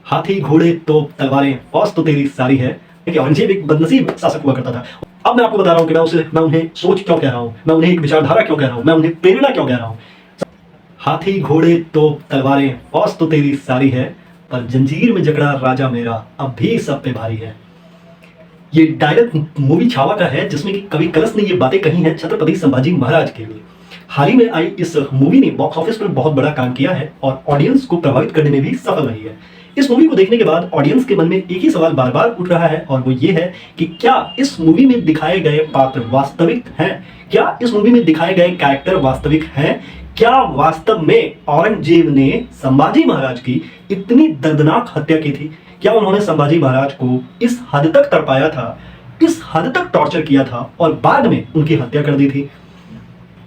हाथी घोड़े तोप तलवारें फौज तो तेरी सारी है। देखिए औरंगजेब एक बदनसीब शासक हुआ करता था। अब मैं आपको बता रहा हूँ कि मैं उन्हें सोच क्यों कह रहा हूँ, मैं उन्हें एक विचारधारा क्यों कह रहा हूँ, मैं उन्हें प्रेरणा क्यों कह रहा हूँ। हाथी घोड़े तोप तलवारें फौज तो तेरी सारी है, पर जंजीर में जकड़ा राजा मेरा अब भी सब पे भारी है। ये डायलॉग मूवी छावा का है, जिसमें कि कवि कलश ने ये बातें कही हैं छत्रपति संभाजी महाराज के लिए। हाल ही में आई इस मूवी ने बॉक्स ऑफिस पर बहुत बड़ा काम किया है और ऑडियंस को प्रभावित करने में भी सफल रही है। इस मूवी को देखने के बाद ऑडियंस के मन में एक ही सवाल बार बार उठ रहा है, और वो ये है कि क्या इस मूवी में दिखाए गए पात्र वास्तविक हैं? क्या इस मूवी में दिखाए गए कैरेक्टर वास्तविक हैं? क्या वास्तव में औरंगजेब ने संभाजी महाराज की इतनी दर्दनाक हत्या की थी? क्या उन्होंने संभाजी महाराज को इस हद तक तड़पाया था, इस हद तक टॉर्चर किया था और बाद में उनकी हत्या कर दी थी?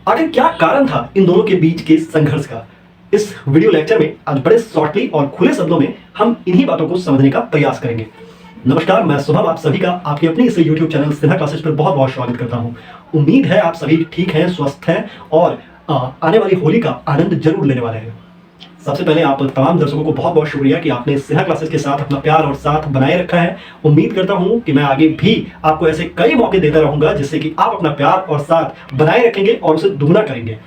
आखिर क्या कारण था इन दोनों के बीच के संघर्ष का? इस वीडियो लेक्चर में आज बड़े शॉर्टली और खुले शब्दों में हम इन्हीं बातों को समझने का प्रयास करेंगे। नमस्कार, मैं शुभम आप सभी का आपके अपने इस YouTube चैनल सिन्हा क्लासेस पर बहुत बहुत स्वागत करता हूं। उम्मीद है आप सभी ठीक हैं, स्वस्थ हैं और आने वाली होली का आनंद जरूर लेने वाले हैं। सबसे पहले आप तमाम दर्शकों को बहुत बहुत शुक्रिया कि आपने सिन्हा क्लासेस के साथ अपना प्यार और साथ बनाए रखा है। उम्मीद करता हूं कि मैं आगे भी आपको ऐसे कई मौके देता रहूंगा जिससे कि आप अपना प्यार और साथ बनाए रखेंगे और उसे दुगना करेंगे।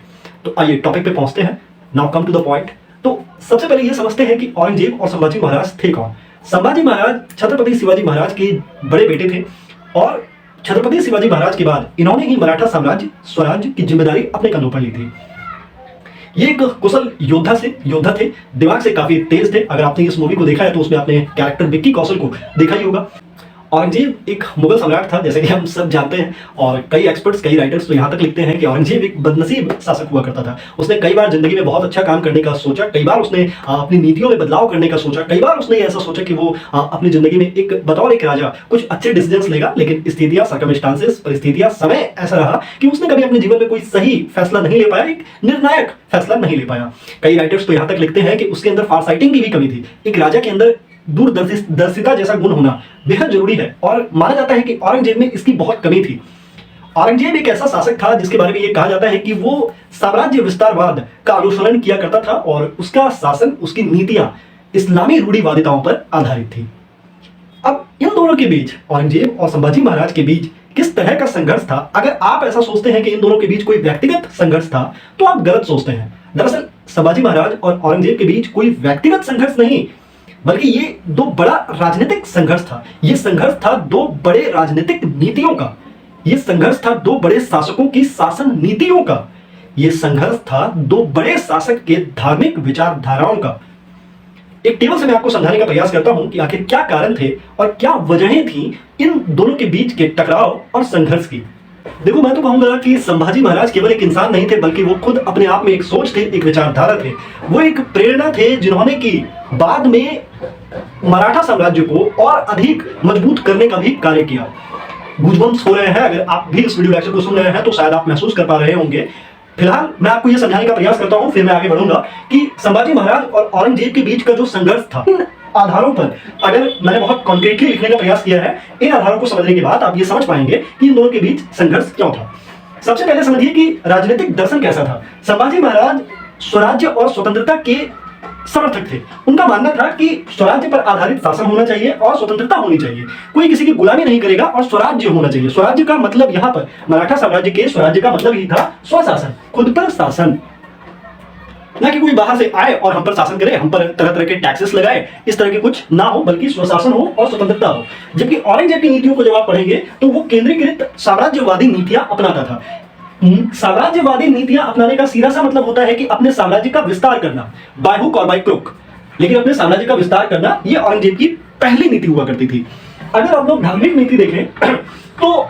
तो आइए टॉपिक पे पहुंचते हैं। Now come to the point. तो सबसे पहले ये समझते हैं कि औरंगजेब और संभाजी महाराज थे कौन। संभाजी महाराज छत्रपति शिवाजी महाराज के बड़े बेटे थे और छत्रपति शिवाजी महाराज के बाद इन्होंने ही मराठा साम्राज्य स्वराज्य की जिम्मेदारी अपने कंधों पर ली थी। ये एक कुशल योद्धा थे, दिमाग से काफी तेज थे। अगर आपने इस मूवी को देखा है तो उसमें आपने कैरेक्टर विक्की कौशल को देखा ही होगा। औरंगजेब एक मुगल सम्राट था, जैसे कि हम सब जानते हैं, और कई एक्सपर्ट्स, कई राइटर्स तो यहाँ तक लिखते हैं कि औरंगजेब एक बदनसीब शासक हुआ करता था। उसने कई बार जिंदगी में बहुत अच्छा काम करने का सोचा, कई बार उसने अपनी नीतियों में बदलाव करने का सोचा, कई बार उसने ऐसा सोचा कि वो अपनी जिंदगी में बतौर एक राजा कुछ अच्छे डिसीजंस लेगा, लेकिन स्थितियां, सर्कमस्टांसेस, परिस्थितियां, समय ऐसा रहा कि उसने कभी अपने जीवन में कोई सही फैसला नहीं ले पाया, एक निर्णायक फैसला नहीं ले पाया। कई राइटर्स तो यहाँ तक लिखते हैं कि उसके अंदर फारसाइटिंग की भी कमी थी। एक राजा के अंदर दूरदर्शिता जैसा गुण होना बेहद जरूरी है और माना जाता है कि औरंगजेब में इसकी बहुत कमी थी। औरंगजेब एक ऐसा शासक था जिसके बारे में यह कहा जाता है कि वो साम्राज्य विस्तारवाद का अनुसरण किया करता था और उसका शासन, उसकी नीतियां इस्लामी रूढ़िवादिताओं पर आधारित थी। अब इन दोनों के बीच, औरंगजेब और संभाजी महाराज के बीच किस तरह का संघर्ष था? अगर आप ऐसा सोचते हैं कि इन दोनों के बीच कोई व्यक्तिगत संघर्ष था तो आप गलत सोचते हैं। दरअसल संभाजी महाराज और औरंगजेब के बीच कोई व्यक्तिगत संघर्ष नहीं, बल्कि ये दो बड़ा राजनीतिक संघर्ष था। ये संघर्ष था दो बड़े राजनीतिक नीतियों का। ये संघर्ष था दो बड़े शासकों की शासन नीतियों का। ये संघर्ष था दो बड़े शासक के धार्मिक विचारधाराओं का। एक टेबल से मैं आपको समझाने का प्रयास करता हूं कि आखिर क्या कारण थे और क्या वजहें थी इन दोनों के बीच के टकराव और संघर्ष की। देखो, मैं तो कहूंगा कि संभाजी महाराज केवल एक इंसान नहीं थे, बल्कि वो खुद अपने आप में एक सोच थे, एक विचारधारा थे। वो एक प्रेरणा थे जिन्होंने की बाद में मराठा साम्राज्य को और अधिक मजबूत करने का भी कार्य किया। गूजबम्स हो रहे हैं, अगर आप भी इस वीडियो लेक्चर को सुन रहे हैं तो शायद आप महसूस कर पा रहे होंगे। फिलहाल मैं आपको यह समझाने का प्रयास करता हूं, फिर मैं आगे बढ़ूंगा कि संभाजी महाराज और औरंगजेब के बीच का जो संघर्ष था, इन आधारों पर अगर मैंने बहुत कॉन्क्रीटली लिखने का प्रयास किया है, इन आधारों को समझने के बाद आप ये समझ पाएंगे कि इन दोनों के बीच संघर्ष क्यों था। सबसे पहले समझिए कि राजनीतिक दर्शन कैसा था। संभाजी महाराज स्वराज्य और स्वतंत्रता के समर्थक थे। उनका मानना था कि स्वराज्य पर आधारित शासन होना चाहिए और स्वतंत्रता होनी चाहिए, कोई किसी की गुलामी नहीं करेगा और स्वराज्य होना चाहिए। स्वराज्य का मतलब यहाँ पर मराठा साम्राज्य के स्वराज्य का मतलब ही था स्वशासन, खुद पर शासन, ना कि कोई बाहर से आए और हम पर शासन करे, हम पर तरह तरह के टैक्सेस लगाए, इस तरह के कुछ ना हो, बल्कि स्वशासन हो और स्वतंत्रता हो। जबकि औरंगजेब की नीतियों को जब आप पढ़ेंगे तो वो केंद्रीकृत साम्राज्यवादी नीतियां अपनाता था। साम्राज्यवादी नीतियां अपनाने का सीधा सा मतलब होता है कि अपने साम्राज्य का विस्तार करना, बाय हुक और बाय क्रुक। लेकिन अपने साम्राज्य का विस्तार करना ये औरंगजेब की पहली नीति हुआ करती थी। अगर आप लोग धार्मिक नीति देखें तो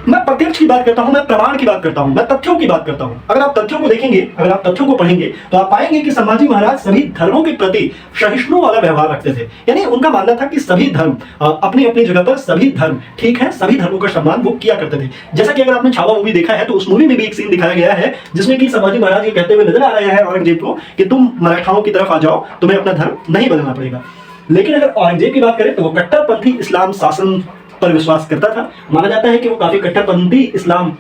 मैं प्रत्यक्ष की बात करता हूं, मैं प्रमाण की बात करता हूं, मैं तथ्यों की बात करता हूं। अगर आप तथ्यों को देखेंगे, अगर आप तथ्यों को पढ़ेंगे तो आप पाएंगे कि संभाजी महाराज सभी धर्मों के प्रति सहिष्णु वाला व्यवहार रखते थे। यानी उनका मानना था कि सभी धर्म अपनी अपनी जगह पर सभी धर्म ठीक है, सभी धर्मों का सम्मान वो किया करते थे। जैसा कि अगर आपने छावा मूवी देखा है तो उस मूवी में भी एक सीन दिखाया गया है जिसमें कि संभाजी महाराज ये कहते हुए नजर आ रहे हैं औरंगजेब को कि तुम मराठाओं की तरफ आ जाओ, तुम्हें अपना धर्म नहीं बदलना पड़ेगा। लेकिन अगर औरंगजेब की बात करें तो वो कट्टरपंथी इस्लाम शासन पर विश्वास करता था। माना जाता है कि वो काफी कट्टरपंथी इस्लाम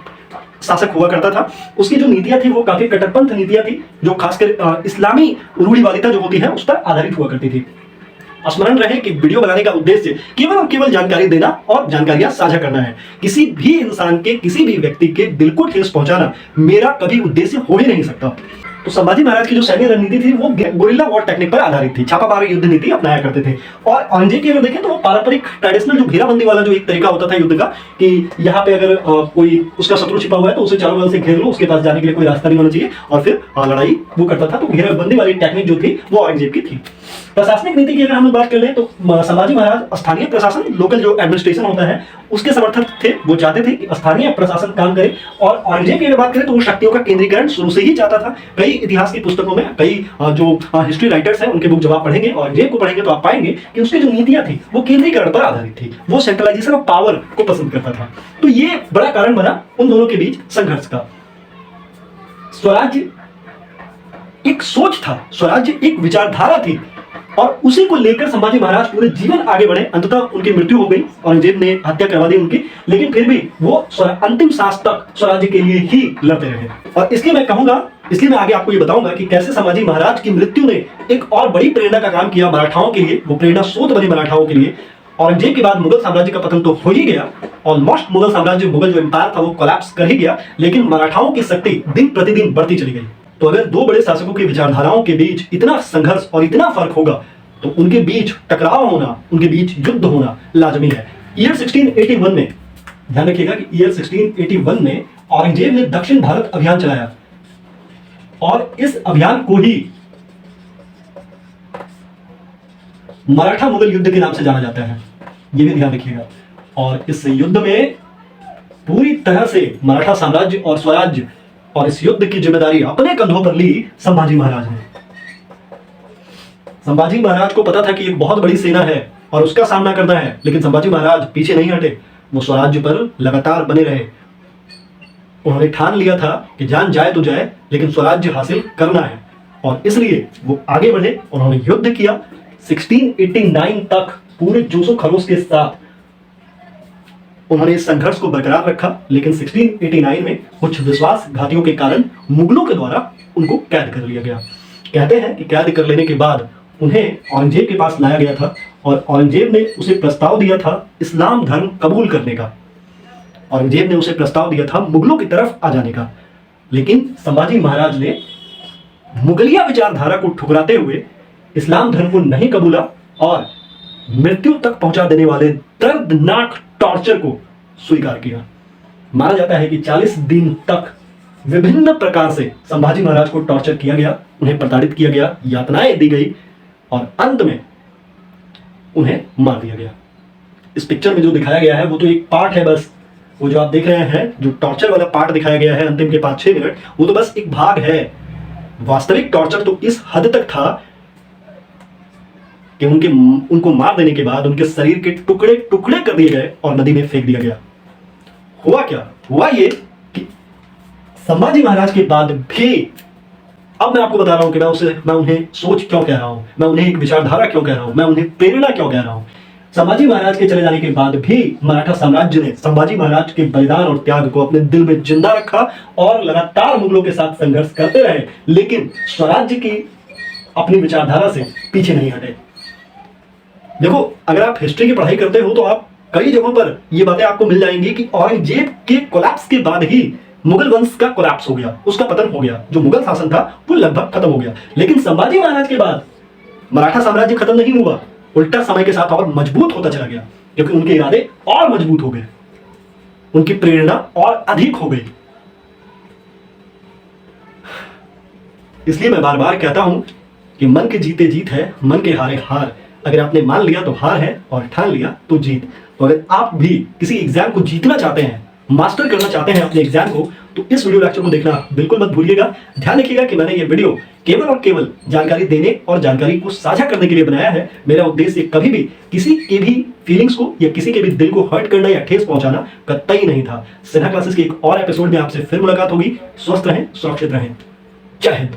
शासक हुआ करता था। उसकी जो नीतियां थी वो काफी कट्टरपंथ नीतियां थी, जो खासकर इस्लामी रूढ़िवादिता जो होती है उस पर आधारित हुआ करती थी। स्मरण रहे कि वीडियो बनाने का उद्देश्य केवल और केवल जानकारी देना और जानकारियां साझा करना है। किसी भी इंसान के, किसी भी व्यक्ति के दिल को ठेस पहुंचाना मेरा कभी उद्देश्य हो ही नहीं सकता। तो संभाजी महाराज की जो सैन्य रणनीति थी वो गोरिल्ला वॉर टेक्निक पर आधारित थी, छापामार युद्ध नीति अपनाया करते थे। और औरंगजेब की अगर देखें तो वो पारंपरिक ट्रेडिशनल जो घेराबंदी वाला जो एक तरीका होता था युद्ध का, कि यहाँ पे अगर कोई उसका शत्रु छिपा हुआ है तो उसे चारों बगल से घेर लो, उसके पास जाने के लिए कोई रास्ता नहीं होना चाहिए, और फिर लड़ाई वो करता था। तो घेराबंदी वाली टेक्निक जो थी वो औरंगजेब की थी। प्रशासनिक नीति की अगर हम बात कर लें तो संभाजी महाराज स्थानीय प्रशासन, लोकल जो एडमिनिस्ट्रेशन होता है उसके समर्थक थे। वो चाहते थे कि स्थानीय प्रशासन काम करे। और औरंगजेब की अगर बात करें तो वो शक्तियों का केंद्रीकरण शुरू से ही चाहता था। कई इतिहास की पुस्तकों में, कई जो हिस्ट्री राइटर्स हैं उनके बुक जब आप पढ़ेंगे, औरंगजेब को पढ़ेंगे, तो आप पाएंगे कि उसकी जो नीतियां थी वो केंद्रीकरण पर आधारित थी। वो सेंट्रलाइजेशन ऑफ पावर को पसंद करता था। तो ये बड़ा कारण बना उन दोनों के बीच संघर्ष का। स्वराज्य एक सोच था, स्वराज्य एक विचारधारा थी, और उसी को लेकर संभाजी महाराज पूरे जीवन आगे बढ़े। अंततः उनकी मृत्यु हो गई, औरंगजेब ने हत्या करवा दी उनकी, लेकिन फिर भी वो अंतिम सांस तक स्वराज्य के लिए ही लड़ते रहे। और इसलिए मैं कहूंगा, इसलिए मैं आगे आपको ये बताऊंगा कि कैसे संभाजी महाराज की मृत्यु ने एक और बड़ी प्रेरणा का काम किया मराठाओं के लिए। वो प्रेरणा स्रोत बने मराठाओं के लिए। औरंगजेब के बाद मुगल साम्राज्य का पतन तो हो ही गया, ऑलमोस्ट मुगल साम्राज्य, मुगल जो एम्पायर था वो कोलैप्स कर ही गया, लेकिन मराठाओं की शक्ति दिन प्रतिदिन बढ़ती चली गई। तो अगर दो बड़े शासकों की विचारधाराओं के बीच इतना संघर्ष और इतना फर्क होगा तो उनके बीच टकराव होना, उनके बीच युद्ध होना लाजमी है। ईयर 1681 में, ध्यान रखिएगा कि ईयर 1681 में औरंगजेब ने दक्षिण भारत अभियान चलाया, और इस अभियान को ही मराठा मुगल युद्ध के नाम से जाना जाता है। यह भी ध्यान रखिएगा। और इस युद्ध में पूरी तरह से मराठा साम्राज्य और स्वराज्य और इस युद्ध की जिम्मेदारी अपने कंधों पर ली संभाजी महाराज ने। संभाजी महाराज को पता था कि एक बहुत बड़ी सेना है और उसका सामना करना है, लेकिन संभाजी महाराज पीछे नहीं हटे। वो स्वराज्य पर लगातार बने रहे। उन्होंने ठान लिया था कि जान जाए तो जाए, लेकिन स्वराज्य हासिल करना है, और इसलिए वो आगे बढ़े। उन्होंने युद्ध किया 1689 तक पूरे जोशो खरोश के साथ उन्होंने इस संघर्ष को बरकरार रखा। लेकिन 1689 में कुछ विश्वासघातियों के कारण मुगलों के द्वारा उनको कैद कर लिया गया। कहते हैं कि कैद कर लेने के बाद उन्हें औरंगजेब के पास लाया गया था, और औरंगजेब ने उसे प्रस्ताव दिया था इस्लाम धर्म कबूल करने का। औरंगजेब ने उसे प्रस्ताव दिया था मुगलों की तरफ आ जाने का, लेकिन संभाजी महाराज ने मुगलिया विचारधारा को ठुकराते हुए इस्लाम धर्म को नहीं कबूला, और मृत्यु तक पहुंचा देने वाले दर्दनाक टॉर्चर को स्वीकार किया। माना जाता है कि 40 दिन तक विभिन्न प्रकार से संभाजी महाराज को टॉर्चर किया गया, उन्हें प्रताड़ित किया गया, यातनाएं दी गई, और अंत में उन्हें मार दिया गया। इस पिक्चर में जो दिखाया गया है वो तो एक पार्ट है बस। वो जो आप देख रहे हैं, जो टॉर्चर वाला पार्ट दिखाया गया है अंतिम के 5-6 मिनट, वो तो बस एक भाग है। वास्तविक टॉर्चर तो इस हद तक था कि उनको मार देने के बाद उनके शरीर के टुकड़े टुकड़े कर दिए गए और नदी में फेंक दिया गया। हुआ क्या? हुआ ये कि संभाजी महाराज के बाद भी, अब मैं आपको बता रहा हूं कि मैं उन्हें सोच क्यों कह रहा हूं, मैं उन्हें एक विचारधारा क्यों कह रहा हूं, मैं उन्हें प्रेरणा क्यों कह रहा हूं। संभाजी महाराज के चले जाने के बाद भी मराठा साम्राज्य ने संभाजी महाराज के बलिदान और त्याग को अपने दिल में जिंदा रखा और लगातार मुगलों के साथ संघर्ष करते रहे, लेकिन स्वराज्य की अपनी विचारधारा से पीछे नहीं हटे। देखो, अगर आप हिस्ट्री की पढ़ाई करते हो तो आप कई जगहों पर ये बातें आपको मिल जाएंगी कि औरंगजेब के कोलैप्स के बाद ही मुगल वंश का कोलैप्स हो गया, उसका पतन हो गया। जो मुगल शासन था वो लगभग खत्म हो गया। लेकिन संभाजी महाराज के बाद मराठा साम्राज्य खत्म नहीं हुआ, उल्टा समय के साथ और मजबूत होता चला गया, क्योंकि उनके इरादे और मजबूत हो गए, उनकी प्रेरणा और अधिक हो गई। इसलिए मैं बार बार कहता हूं कि मन के जीते जीत है, मन के हारे हार। अगर आपने मान लिया तो हार है, और ठान लिया तो जीत। तो अगर आप भी किसी एग्जाम को जीतना चाहते हैं, मास्टर करना चाहते हैं अपने एग्जाम को, तो इस वीडियो लेक्चर को देखना बिल्कुल मत भूलिएगा। ध्यान रखिएगा कि मैंने ये वीडियो केवल और केवल जानकारी देने और जानकारी को साझा करने के लिए बनाया है। मेरा उद्देश्य कभी भी किसी के भी फीलिंग्स को या किसी के भी दिल को हर्ट करना या ठेस पहुंचाना कतई नहीं था। सिन्हा क्लासेस के एक और एपिसोड में आपसे फिर मुलाकात होगी। स्वस्थ रहें, सुरक्षित रहें। जय हिंद।